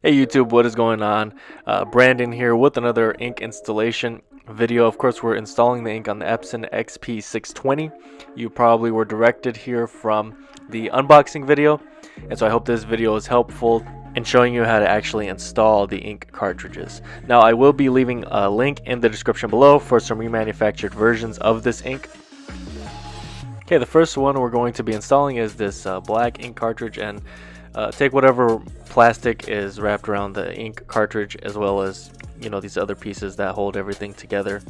Hey YouTube, what is going on? Brandon here with another ink installation video. Of course, we're installing the ink on the Epson XP620. You probably were directed here from the unboxing video, and so I hope this video is helpful in showing you how to actually install the ink cartridges. Now, I will be leaving a link in the description below for some remanufactured versions of this ink. Okay, the first one we're going to be installing is this black ink cartridge, and take whatever plastic is wrapped around the ink cartridge, as well as these other pieces that hold everything together.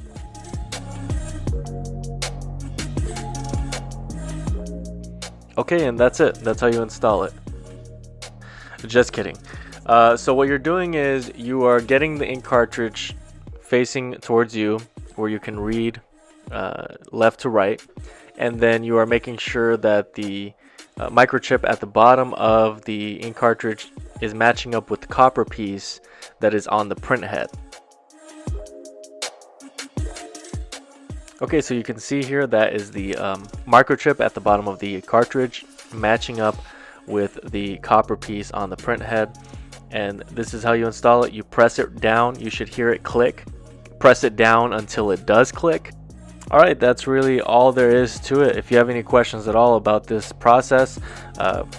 Okay, and that's it. That's how you install it. Just kidding. So what you're doing is you are getting the ink cartridge facing towards you, where you can read left to right, and then you are making sure that the microchip at the bottom of the ink cartridge is matching up with the copper piece that is on the print head. Okay, so you can see here that is the microchip at the bottom of the cartridge matching up with the copper piece on the print head, and this is how you install it. You press it down, you should hear it click. Press it down until it does click. Alright, that's really all there is to it. If you have any questions at all about this process,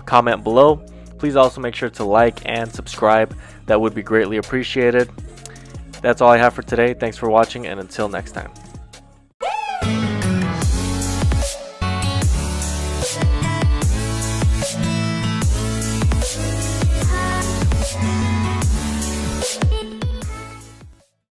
comment below. Please also make sure to like and subscribe. That would be greatly appreciated. That's all I have for today. Thanks for watching, and until next time.